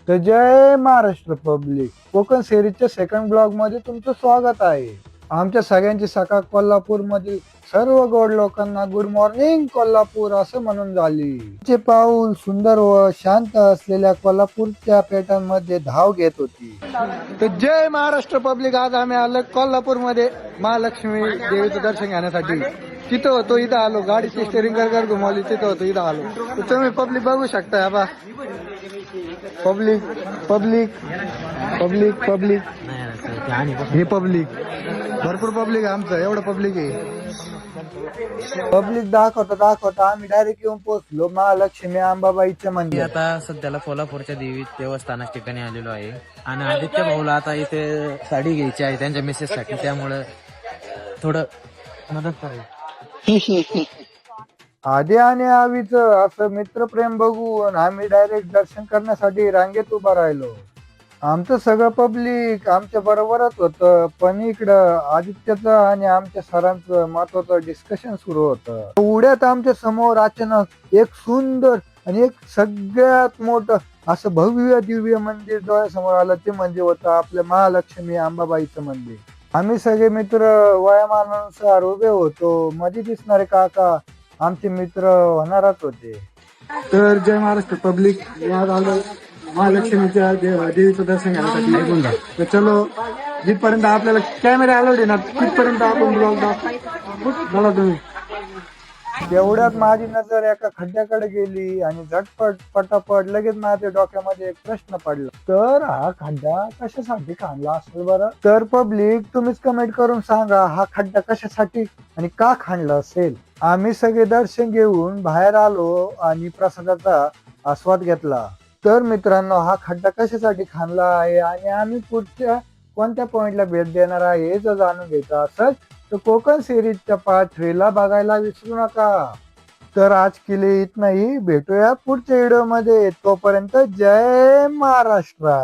तर जय महाराष्ट्र पब्लिक कोकण सिरीजच्या सेकंड ब्लॉग मध्ये तुमचं स्वागत आहे. आमच्या सगळ्यांची सकाळ कोल्हापूर मधील सर्व गोड लोकांना गुड मॉर्निंग कोल्हापूर असं म्हणून झाली. चे पाऊल सुंदर व शांत असलेल्या कोल्हापूरच्या पेठांमध्ये धाव घेत होती. तर जय महाराष्ट्र पब्लिक, आज आम्ही आलो कोल्हापूर मध्ये महालक्ष्मी देवीचं दर्शन घेण्यासाठी. तिथं होतो, इथं आलो, गाडीची स्टेरिंग कर घुमावली, तिथं होतो, इथं आलो. तर तुम्ही पब्लिक बघू शकता. बा पब्लिक पब्लिक पब्लिक पब्लिक हे पब्लिक भरपूर पब्लिक आहे. आमचं एवढं पब्लिक आहे. पब्लिक दाखवता आम्ही डायरेक्ट येऊन पोहोचलो महालक्ष्मी अंबाबाईच्या मंदिर. आता सध्याला कोल्हापूरच्या देवी देवस्थानाच्या ठिकाणी आलेलो आहे आणि आदित्य भाऊला आता इथे साडी घ्यायची आहे त्यांच्या मिसेस साठी, त्यामुळे थोडं मदत करेल. आधी आणि आवीच असं मित्रप्रेम बघून आम्ही डायरेक्ट दर्शन करण्यासाठी रांगेत उभा राहिलो. आमचं सगळं पब्लिक आमच्या बरोबरच होतं, पण इकडं आदित्यचं आणि आमच्या सरांचं महत्वाचं डिस्कशन सुरू होतं. उड्यात आमच्या समोर अचानक एक सुंदर आणि एक सगळ्यात मोठं असं भव्य दिव्य मंदिर डोळ्यासमोर आलं. ते म्हणजे होतं आपलं महालक्ष्मी अंबाबाईचं मंदिर. आम्ही सगळे मित्र वयामानानुसार उभे होतो. मध्ये दिसणारे काका आमचे मित्र होणारच होते. तर जय महाराष्ट्र पब्लिक, आज आलो महालक्ष्मीच्या देवीचं दर्शन घेण्यासाठी. तर चलो, जिथपर्यंत आपल्याला कॅमेरा अलाउड आहे ना तिथपर्यंत आपण ब्लॉग बोला तुम्ही. तेवढ्यात माझी नजर एका खड्ड्याकडे गेली आणि झटपट पटापट लगेच माझ्या डोक्यामध्ये एक प्रश्न पडला. तर हा खड्डा कशासाठी खांदला असेल बरं? तर पब्लिक तुम्हीच कमेंट करून सांगा, हा खड्डा कशासाठी आणि का खांदला असेल. आम्ही सगळे दर्शन घेऊन बाहेर आलो आणि प्रसादाचा आस्वाद घेतला. तर मित्रांनो, हा खड्डा कशासाठी खांदला आहे आणि आम्ही पुढच्या कोणत्या पॉइंटला भेट देणार आहे हे जर जाणून घ्यायचं असेल तर कोकण सिरीजच्या पार्ट 3 ला बघायला विसरू नका. तर आज के लिए इतना ही, भेटूया पुढच्या व्हिडिओ मध्ये. तोपर्यंत जय महाराष्ट्र.